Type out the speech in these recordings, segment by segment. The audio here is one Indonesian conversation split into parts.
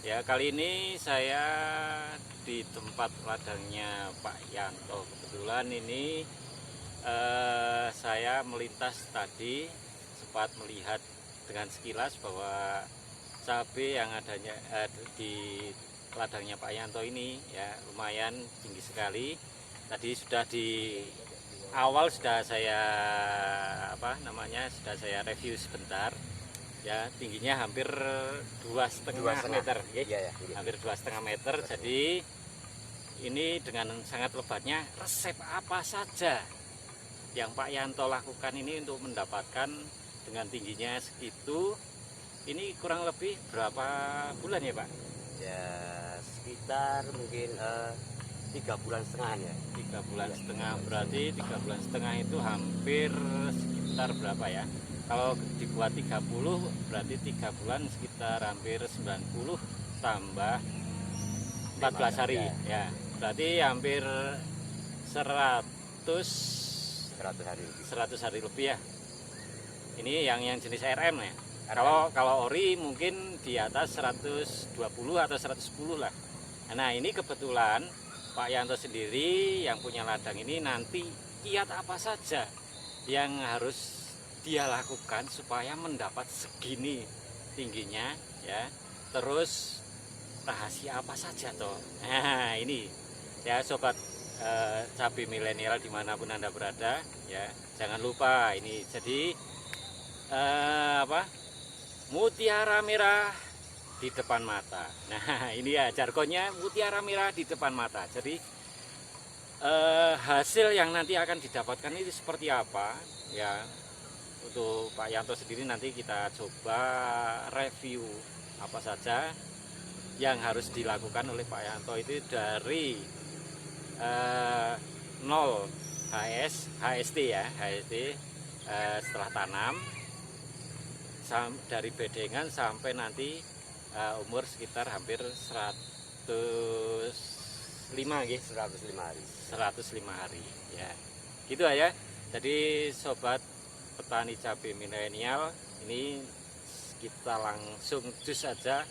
Ya, kali ini saya di tempat ladangnya Pak Yanto. Kebetulan ini saya melintas tadi sempat melihat dengan sekilas bahwa cabai yang adanya di ladangnya Pak Yanto ini ya lumayan tinggi sekali. Tadi sudah di awal sudah saya sudah saya review sebentar. Ya, tingginya hampir 2,5 meter, iya. Hampir 2,5 meter. Jadi ini dengan sangat lebatnya, resep apa saja yang Pak Yanto lakukan ini untuk mendapatkan dengan tingginya segitu. Ini kurang lebih berapa bulan ya Pak? Ya sekitar mungkin 3,5 bulan ya. 3,5 bulan, berarti 3,5 bulan itu hampir sekitar berapa ya? Kalau dibuat 30 berarti 3 bulan sekitar hampir 90 tambah 14 hari ya. Berarti hampir 100 hari lebih ya. Ini yang jenis RM ya. Kalau ori mungkin di atas 120 atau 110 lah. Nah, ini kebetulan Pak Yanto sendiri yang punya ladang ini nanti kiat apa saja yang harus dia lakukan supaya mendapat segini tingginya ya. Terus rahasia apa saja toh? Nah, ini ya sobat cabai milenial dimanapun Anda berada ya, jangan lupa ini jadi mutiara merah di depan mata. Nah, ini ya jargonnya, mutiara merah di depan mata. Jadi hasil yang nanti akan didapatkan itu seperti apa ya. Untuk Pak Yanto sendiri nanti kita coba review apa saja yang harus dilakukan oleh Pak Yanto itu dari 0 HST ya, setelah tanam dari bedengan sampai nanti umur sekitar hampir 105 hari ya. Gitu aja. Jadi sobat petani cabai milenial, ini kita langsung jus saja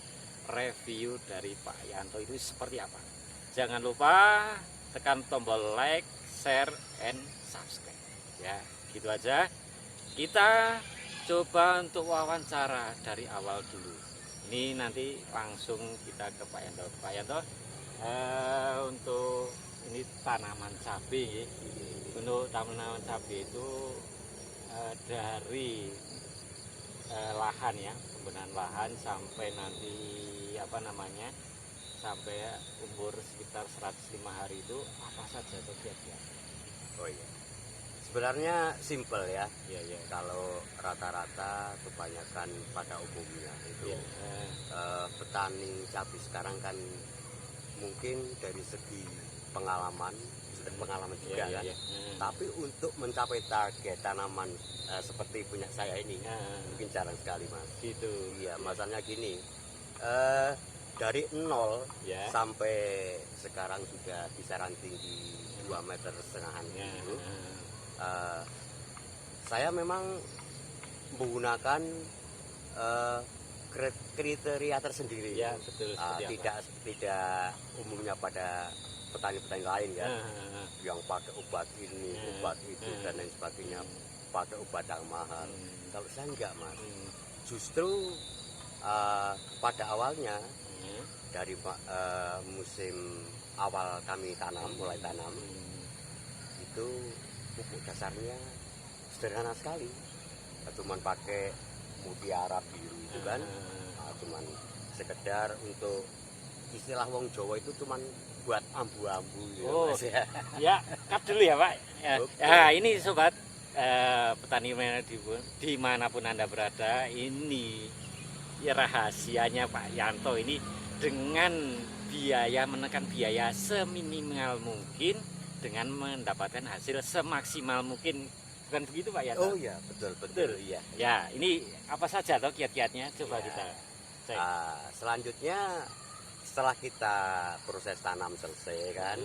review dari Pak Yanto itu seperti apa. Jangan lupa tekan tombol like, share, and subscribe ya. Gitu aja. Kita coba untuk wawancara dari awal dulu. Ini nanti langsung kita ke Pak Yanto. Pak Yanto, untuk ini tanaman cabai, untuk tanaman cabai itu dari lahan ya, pembenahan lahan sampai nanti sampai umur sekitar 105 hari itu apa saja tuh kiat-kiat? Oh iya, sebenarnya simple ya. Iya. Kalau rata-rata kebanyakan pada umumnya itu petani cabai sekarang kan mungkin dari segi pengalaman juga kan. Tapi untuk mencapai target tanaman seperti punya saya ini mungkin jarang sekali Mas. Gitu. Iya, masalahnya gini, dari 0 sampai sekarang sudah kisaran tinggi 2,5 meter itu, saya memang menggunakan kriteria tersendiri ya, betul, tidak umumnya pada petani-petani lain ya, yang pakai obat ini, obat itu dan lain sebagainya, pakai obat yang mahal. Kalau saya enggak Mas, justru pada awalnya dari musim awal kami mulai tanam itu pupuk dasarnya sederhana sekali, cuman pakai mutiara biru itu kan, cuman sekedar untuk istilah wong Jawa itu cuman buat ambu-ambu ya, Mas, ya. Ya, cut dulu ya Pak ya. Ya, ini sobat petani dimanapun Anda berada, ini ya rahasianya Pak Yanto ini dengan menekan biaya seminimal mungkin dengan mendapatkan hasil semaksimal mungkin, bukan begitu Pak Yanto? Oh iya, betul iya. Ya, ini apa saja toh kiat-kiatnya coba kita cek. Selanjutnya setelah kita proses tanam selesai kan,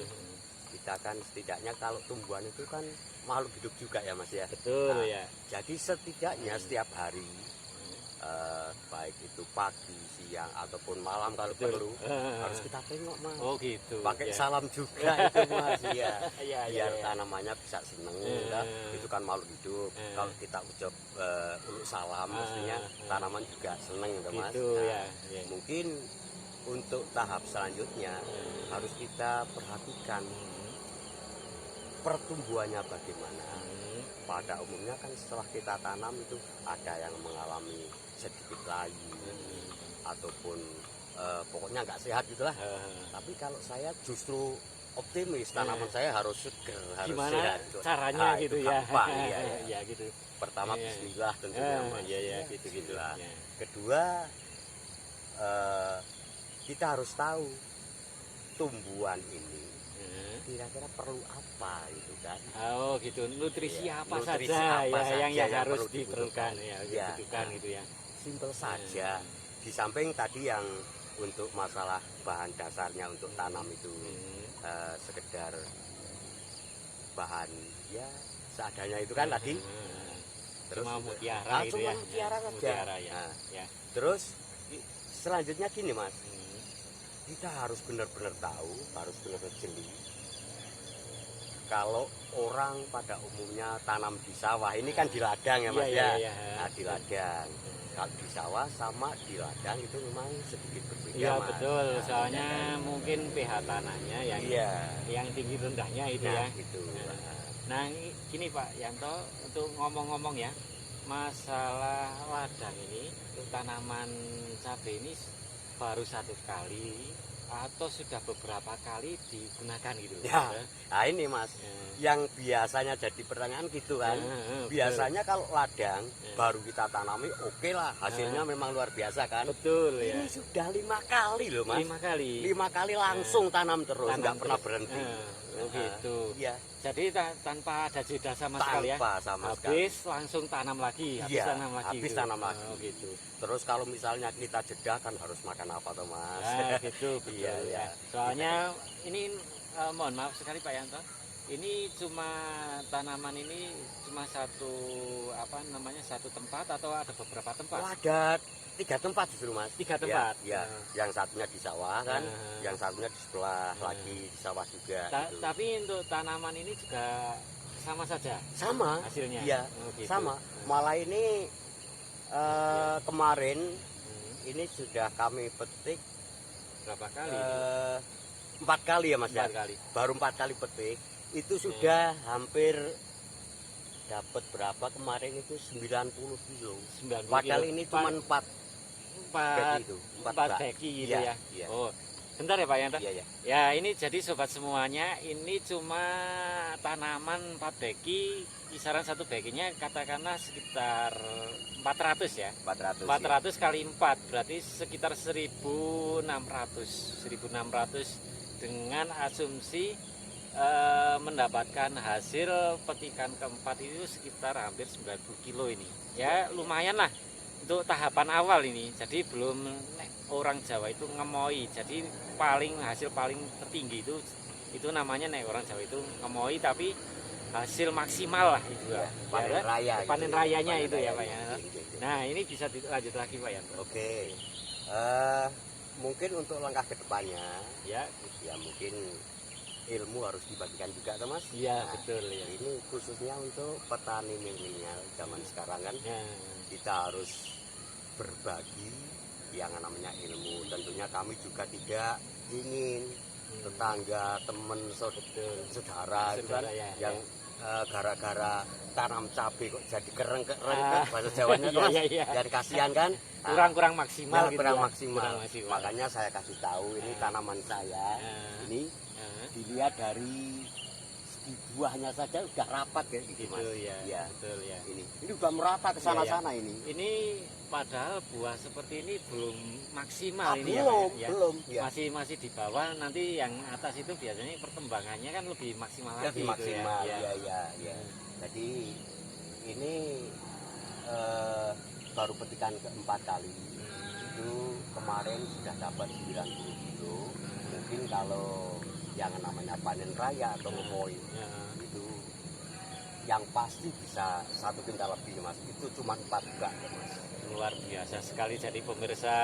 kita kan setidaknya kalau tumbuhan itu kan makhluk hidup juga ya Mas ya. Betul ya. Jadi setidaknya setiap hari baik itu pagi, siang ataupun malam kalau Betul. perlu harus kita tengok Mas. Oh gitu. Pakai ya. salam juga itu Mas ya. Ya, Biar ya. tanamannya bisa seneng ya. Itu kan makhluk hidup. Kalau kita ucap uluk salam mestinya tanaman juga seneng gitu Mas. Gitu Nah, ya. Ya. mungkin untuk tahap selanjutnya harus kita perhatikan pertumbuhannya bagaimana. Pada umumnya kan setelah kita tanam itu ada yang mengalami sedikit layu ataupun pokoknya nggak sehat gitulah. Tapi kalau saya justru optimis tanaman saya harus seger, harus Gimana sehat. caranya Nah, gitu itu ya. gampang, iya, iya. Ya gitu. Pertama Iya. bismillah tentunya Mas. Iya ya Ya, gitu gitu. bismillah. Ya. Kedua kita harus tahu tumbuhan ini kira-kira perlu apa itu kan. Oh gitu, nutrisi Iya, apa nutrisi saja apa ya saja yang yang harus perlu diperlukan dibutuhkan. ya, Iya. dibutuhkan gitu ya. Simpel saja. Di samping tadi yang untuk masalah bahan dasarnya untuk tanam itu sekedar bahan ya seadanya itu kan tadi. Terus Cuma mutiara gitu cuma ya. mutiara saja. Mutiara ya. Nah, Ya. terus selanjutnya gini Mas, kita harus benar-benar tahu, harus benar-benar jeli. Kalau orang pada umumnya tanam di sawah, ini kan di ladang ya Mas Iya, ya. iya, iya. Nah, di ladang. Kalau di sawah sama di ladang itu memang sedikit berbeda Iya Mas. betul, Nah, soalnya beda. mungkin pH tanahnya Iya. yang tinggi rendahnya itu Nah, ya. gitu. Nah gini Pak Yanto, untuk ngomong-ngomong ya, masalah ladang ini untuk tanaman cabai ini baru satu kali atau sudah beberapa kali digunakan gitu? Ya. Nah, ini Mas, Ya. yang biasanya jadi pertanyaan gitu kan. Betul. Biasanya kalau ladang baru kita tanami oke lah, hasilnya memang luar biasa kan. Betul ya. Ini sudah 5 kali loh Mas. 5 kali. 5 kali langsung tanam terus, Tanam nggak pernah terus. berhenti. Oh gitu. Iya, Jadi tanpa ada jeda sama sekali ya. tanpa sama sekali. Habis langsung tanam lagi, habis Iya, tanam lagi. habis gitu. tanam lagi. Oh gitu. Terus kalau misalnya kita jeda kan harus makan apa tuh Mas? Nah, gitu betul Iya, ya. iya. Soalnya ini mohon maaf sekali Pak Yanto. Ini cuma tanaman ini cuma satu apa namanya satu tempat atau ada beberapa tempat? Oh, ada 3 tempat justru Mas. 3 tempat. Ya, yang satunya di sawah kan, Nah. yang satunya di sebelah lagi di sawah juga. gitu. Tapi untuk tanaman ini juga sama saja Sama, hasilnya. iya, Oh, gitu. sama. Malah ini kemarin ini sudah kami petik Berapa kali? 4 kali ya Mas 4 ya. kali. Baru 4 kali petik itu sudah hampir dapat berapa kemarin itu 90 kilo. 90 Padahal kilo. ini cuma 4 beki itu, 4 bak. beki gitu Iya, ya. iya. Oh, bentar ya Pak Yanto. Iya, iya. Ya ini jadi sobat semuanya, ini cuma tanaman 4 beki, kisaran satu bekinya katakanlah sekitar 400 ya. 400. 400 kali 4 berarti sekitar 1600 dengan asumsi mendapatkan hasil petikan keempat itu sekitar hampir 90 kilo ini. Ya lumayan lah untuk tahapan awal ini. Jadi belum orang Jawa itu ngemoi. Jadi hasil paling tertinggi itu namanya orang Jawa itu ngemoi, tapi hasil maksimal lah itu ya. Panen Ya, raya. panen gitu. rayanya Panen itu ya raya Pak ya. gitu, gitu. Nah ini bisa dilanjut lagi Pak ya. Oke. Mungkin untuk langkah kedepannya Ya, ya mungkin ilmu harus dibagikan juga tuh Mas. iya Nah, betul ya. Ini khususnya untuk petani milenial zaman sekarang kan Ya, kita harus berbagi yang namanya ilmu. Tentunya kami juga tidak ingin tetangga, teman, saudara itu kan Saudara, ya, yang gara-gara tanam cabai kok jadi kereng-kereng Ah, kan bahasa Jawanya iya, tuh Mas. iya, iya. Dan kasihan kan. Nah, kurang maksimal ya, gitu kurang ya. maksimal. Kurang maksimal. Makanya saya kasih tahu ini tanaman saya. Ini dilihat dari segi buahnya saja udah rapat kayak gitu gitu Mas. ya, Iya. betul ya. Ini udah merata ke sana-sana ini. Ini padahal buah seperti ini belum maksimal ini ya, belum, Pak, ya. belum. Ya. Masih di bawah, nanti yang atas itu biasanya perkembangannya kan lebih maksimal lagi Lebih gitu maksimal, ya. ya, ya, ya. Jadi ini baru petikan keempat kali. Itu kemarin sudah dapat 90 kilo. Mungkin kalau yang namanya panen raya atau memoi Ya. itu yang pasti bisa 1 kintal lebih Mas. Itu cuma 4 bak ya Mas. luar biasa sekali. Jadi pemirsa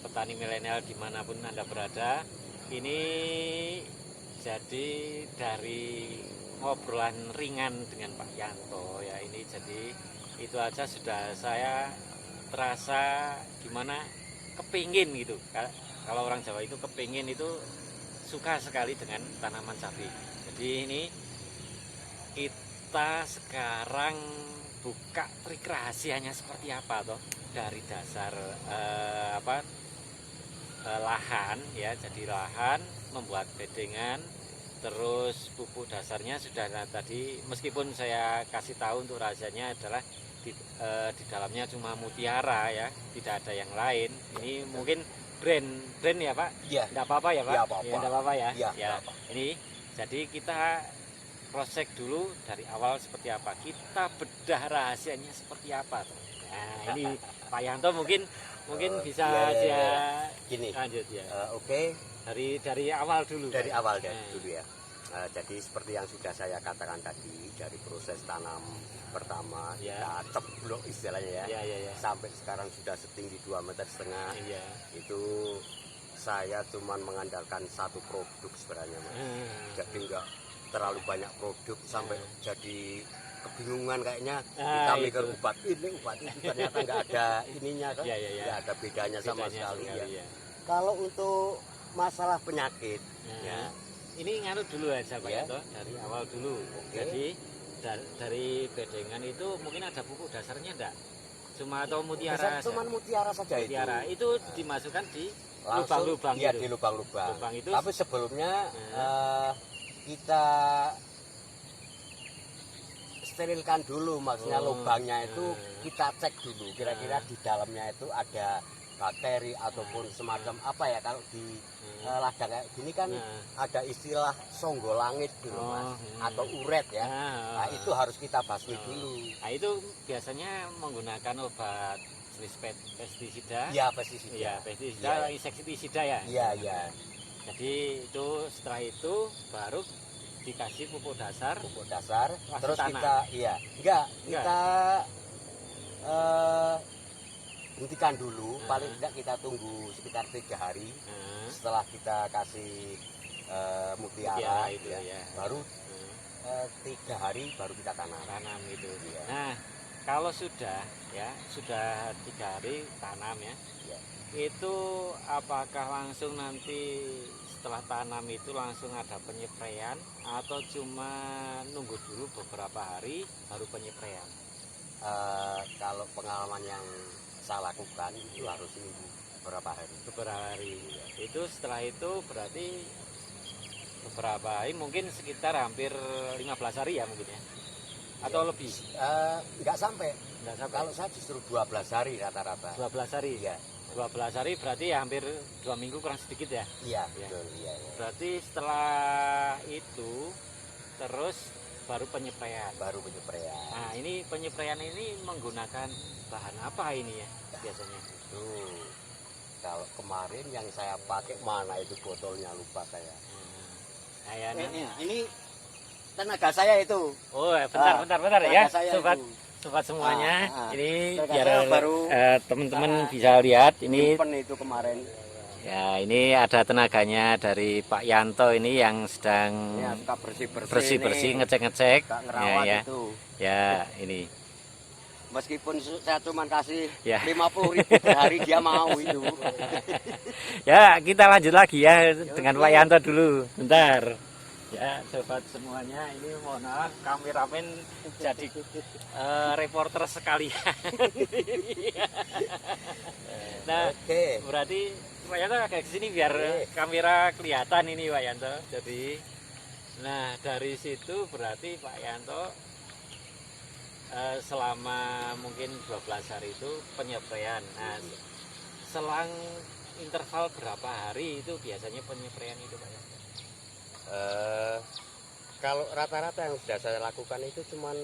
petani milenial dimanapun Anda berada, ini jadi dari ngobrolan ringan dengan Pak Yanto ya, ini jadi itu aja sudah saya terasa gimana kepingin gitu. Kalau orang Jawa itu kepingin itu suka sekali dengan tanaman sapi. Jadi ini kita sekarang buka trik rahasianya seperti apa toh dari dasar lahan ya, jadi lahan membuat bedengan, terus pupuk dasarnya sudah tadi, meskipun saya kasih tahu untuk rahasianya adalah di dalamnya cuma mutiara ya, tidak ada yang lain. Ini mungkin brand ya Pak? Iya. Tidak apa-apa ya Pak? Iya, apa-apa. Ya, tidak apa-apa ya. Iya, Ya. apa-apa. Ini jadi kita cross check dulu dari awal seperti apa, kita bedah rahasianya seperti apa. Nah ini Pak Yanto mungkin bisa iya. aja Gini, lanjut ya. Oke. Dari awal dulu. Dari Pak. awal dulu ya. Jadi seperti yang sudah saya katakan tadi, dari proses tanam pertama Ya. kita ceblok istilahnya ya, Ya. sampai sekarang sudah setinggi 2,5 meter. Iya. Itu saya cuman mengandalkan satu produk sebenarnya, Mas. Jadi enggak terlalu banyak produk sampai jadi kebingungan kayaknya. Kita mikir obat ini ternyata enggak ada ininya kan, enggak ada bedanya sama sekali ya. Kalau untuk masalah penyakit ya, ini nganut dulu aja Pak Ya. Yanto, dari awal dulu. Oke. Jadi dari bedengan itu mungkin ada pupuk dasarnya enggak? Cuma atau mutiara? cuma mutiara saja Mutiara itu. itu dimasukkan di Langsung, lubang-lubang ya, itu. di lubang-lubang. Lubang itu. Tapi sebelumnya kita sterilkan dulu, maksudnya lubangnya itu kita cek dulu kira-kira di dalamnya itu ada bakteri ataupun semacam apa ya, kalau di ladang kayak gini kan ada istilah songgo langit gitu Mas, atau uret ya. Nah, itu harus kita basmi dulu. Nah itu biasanya menggunakan obat jenis pestisida. Iya, pestisida. Iya, pestisida, insektisida ya. Iya. Jadi itu setelah itu baru dikasih pupuk dasar. Pupuk dasar, Masuk terus tanah. kita hentikan dulu, paling tidak kita tunggu sekitar 3 hari setelah kita kasih mutiara itu ya. baru 3 hari baru kita tanam gitu. Ya. Nah kalau sudah 3 hari tanam ya, itu apakah langsung nanti setelah tanam itu langsung ada penyepraian atau cuma nunggu dulu beberapa hari baru penyepraian? Kalau pengalaman yang saya lakukan itu harus nunggu beberapa hari. Itu setelah itu berarti beberapa hari, mungkin sekitar hampir 15 hari ya mungkin ya, atau lebih? Enggak sampai. Kalau Kalau saya justru 12 hari rata-rata. 12 hari ya. 12 hari berarti ya hampir 2 minggu kurang sedikit ya. Iya, Ya. betul. Iya. Berarti setelah itu terus baru penyepraian. Nah ini penyepraian ini menggunakan bahan apa ini ya biasanya? Itu kalau kemarin yang saya pakai, mana itu botolnya lupa saya. Nah, ya, Ini tenaga saya itu. oh bentar ya sobat semuanya. Ini Tenaga biar saya baru teman-teman bisa lihat ini. nyimpen itu kemarin. Ya ini ada tenaganya dari Pak Yanto ini yang sedang Ya, suka bersih-bersih, ngecek-ngecek. Suka ngerawat Ya. itu. Ya ini. Meskipun saya cuma kasih Ya. 50.000 per hari, dia mau itu. Ya kita lanjut lagi ya dengan Pak Yanto dulu. Bentar. Ya sobat semuanya, ini mohon maaf kameramen jadi reporter sekalian. Nah Oke. berarti Pak Yanto agak kesini biar kamera kelihatan ini Pak Yanto. Jadi, nah dari situ berarti Pak Yanto selama mungkin 12 hari itu penyepraian. Nah, selang interval berapa hari itu biasanya penyepraian itu Pak Yanto? Kalau rata-rata yang sudah saya lakukan itu cuman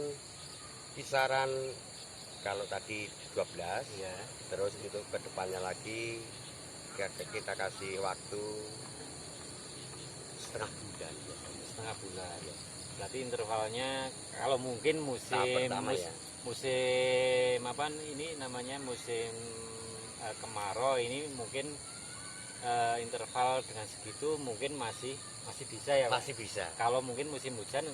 kisaran, kalau tadi 12, Iya. terus untuk kedepannya lagi kita kasih waktu setengah bulan. Setengah bulan. Berarti intervalnya kalau mungkin musim Tahap pertama ya. musim apa ini namanya musim kemarau ini mungkin interval dengan segitu mungkin masih bisa ya Pak? Masih bisa. Kalau mungkin musim hujan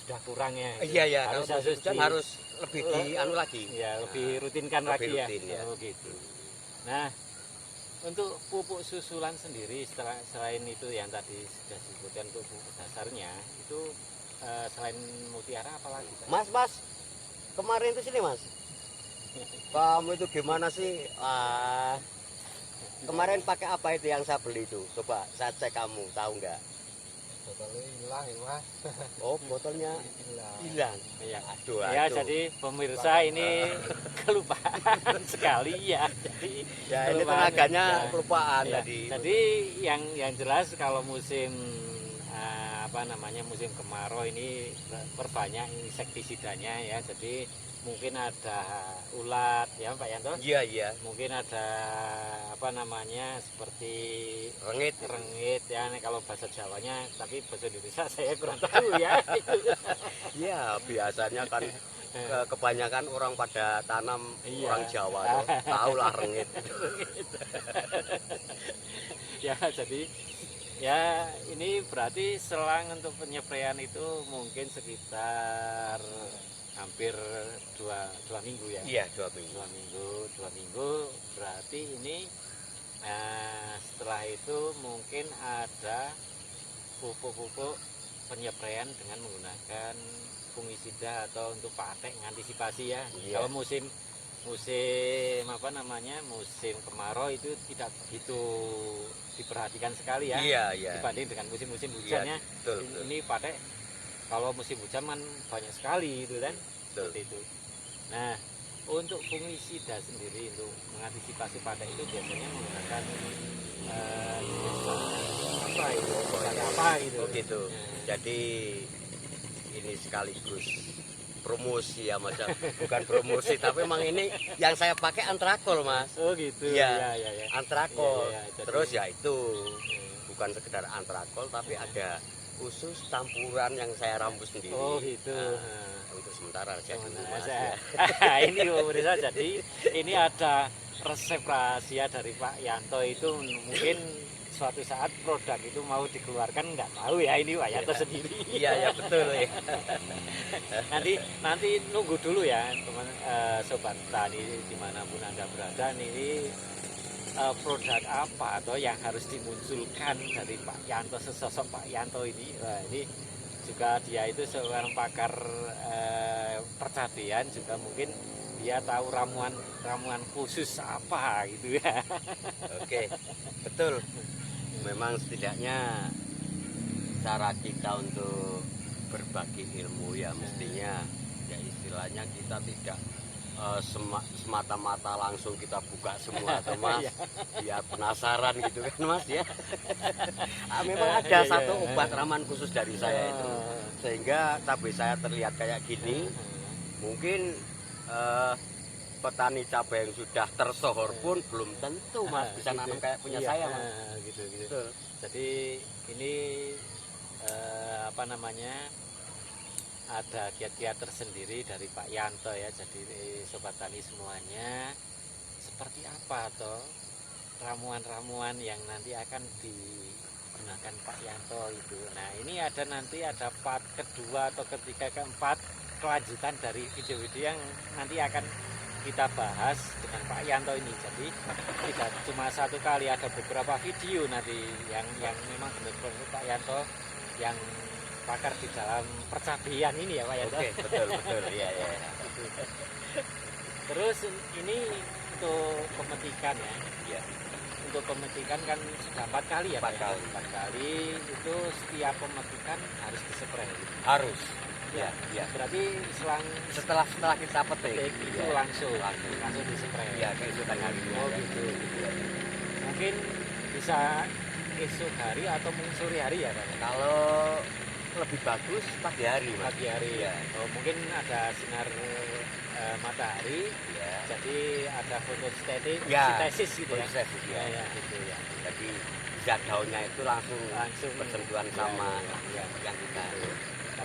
sudah kurangnya. Iya, kalau musim hujan harus lebih anu lagi. Ya, lebih rutinkan lebih lagi rutin, ya. ya. Oh gitu. Nah, untuk pupuk susulan sendiri selain itu yang tadi sudah disebutkan untuk pupuk dasarnya itu selain mutiara apalagi Pak? Mas, kemarin itu sini Mas. Kamu itu gimana sih? Kemarin pakai apa itu yang saya beli itu? Coba saya cek, kamu tahu nggak? Botolnya hilang ya Mas. Oh, botolnya hilang. Iya. Aduh, Ya, aduh. jadi pemirsa ini kelupaan sekali ya. Jadi Ya ini kelupaan. tenaganya Ya. kelupaan Ya, tadi. jadi yang jelas kalau musim musim kemarau ini perbanyak insektisidanya ya. Jadi mungkin ada ulat ya Pak Yanto. Iya. Mungkin ada seperti Rengit. ya kalau bahasa Jawanya, tapi bahasa Indonesia saya kurang tahu ya. Iya, biasanya kan kebanyakan orang pada tanam Iya. orang Jawa tuh, tahulah rengit. Ya, jadi ya ini berarti selang untuk penyepraian itu mungkin sekitar hampir dua minggu ya. Iya, 2 minggu. Dua minggu berarti ini setelah itu mungkin ada pupuk-pupuk penyepraian dengan menggunakan fungisida atau untuk patek mengantisipasi ya. Iya. Kalau musim musim kemarau itu tidak begitu diperhatikan sekali ya. Iya. Dibanding dengan musim-musim Iya, hujannya. betul. Ini patek kalau musim hujan kan banyak sekali itu kan. Betul. Seperti itu. Nah, untuk fungisida sendiri untuk mengantisipasi patek itu biasanya menggunakan apa itu. Oh gitu. Nah, Jadi ini sekaligus promosi ya Mas. Bukan promosi, tapi memang ini yang saya pakai antrakol Mas. oh gitu. Iya. Ya. Antrakol. Iya, jadi- Terus ya itu bukan sekedar antrakol, tapi ada khusus campuran yang saya rambut sendiri. Oh gitu. Nah, untuk sementara aja dulu Mas. Saya- Ya. ini pemirsa, jadi ini ada resep rahasia dari Pak Yanto itu mungkin suatu saat produk itu mau dikeluarkan nggak tahu ya ini Pak Yanto sendiri. Iya betul ya. nanti nunggu dulu ya teman sobat tani dimanapun Anda berada ini produk apa atau yang harus dimunculkan dari Pak Yanto, sesosok Pak Yanto ini. Nah, ini juga dia itu seorang pakar percabean, juga mungkin dia tahu ramuan khusus apa gitu ya. Oke, betul. Memang setidaknya cara kita untuk berbagi ilmu ya mestinya ya istilahnya kita tidak semata-mata langsung kita buka semua atau Mas, biar penasaran gitu kan Mas ya. Memang ada satu obat ramuan khusus dari saya itu, sehingga cabai saya terlihat kayak gini. Mungkin petani cabai yang sudah tersohor pun belum tentu Mas bisa nanam kayak punya saya Mas. Gitu. Betul. Jadi ini ada kiat-kiat tersendiri dari Pak Yanto ya. Jadi sobat tani semuanya, seperti apa toh ramuan-ramuan yang nanti akan digunakan Pak Yanto itu. Nah, ini ada part kedua atau ketiga, keempat, kelanjutan dari video-video yang nanti akan kita bahas dengan Pak Yanto ini. Jadi tidak cuma satu kali, ada beberapa video nanti yang memang benar-benar Pak Yanto yang pakar di dalam percabean ini ya Pak Yanto. Oke, betul ya. Gitu. Terus ini untuk pemetikan ya. Iya. Untuk pemetikan kan sudah 4 kali ya Pak? 4 kali itu setiap pemetikan harus dispray. Harus. Ya. Ya. Berarti Setelah kita petik itu ya. langsung dispray. Iya, keesokan harinya. Oh gitu. Mungkin bisa esok hari atau mungkin sore hari ya Pak? Kalau lebih bagus pagi hari Mas. Pagi hari ya. Oh, mungkin ada sinar matahari, Ya. jadi ada fotosintesis Ya, gitu ya. Fotosintesis, ya. Ya, gitu ya. Jadi zat daunnya itu langsung Langsung bersentuhan sama ya. yang kita.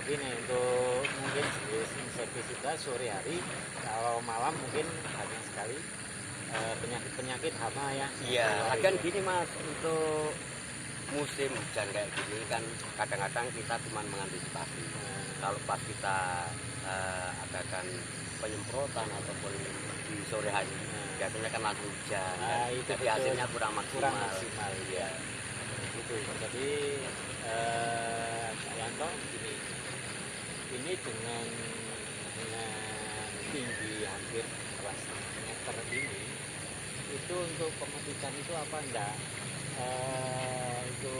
Tapi nih untuk mungkin jenis insektisida sore hari, kalau malam mungkin banyak sekali penyakit-penyakit hama ya. Iya, kan gini Mas, untuk musim hujan kayak gini kan kadang-kadang kita cuma mengantisipasi. Kalau pas kita adakan penyemprotan ataupun di sore hari, biasanya kan langsung hujan. Nah, itu jadi betul. hasilnya kurang maksimal. Ya. Itu jadi Pak Yanto ini dengan tinggi hampir 11 meter ini, itu untuk pemetikan itu apa enggak? Itu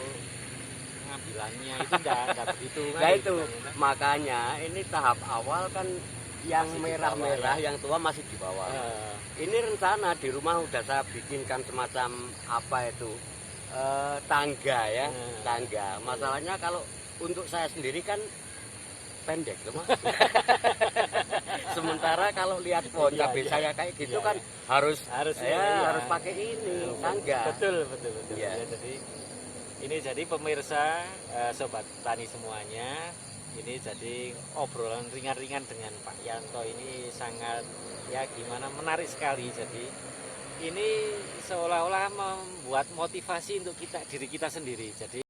pengambilannya itu enggak begitu kan? Nah itu makanya ini tahap awal kan yang Masih di merah-merah, bawah, ya. yang tua masih di bawah. Ini rencana di rumah udah saya bikinkan semacam apa itu tangga ya, tangga. Masalahnya kalau untuk saya sendiri kan pendek loh Mas. Sementara kalau lihat pohon cabai saya kayak gitu kan harus harus pakai ini tangga. Betul. Ya. Ya, jadi pemirsa, sobat tani semuanya, ini jadi obrolan ringan-ringan dengan Pak Yanto ini sangat ya gimana menarik sekali. Jadi ini seolah-olah membuat motivasi untuk diri kita sendiri. Jadi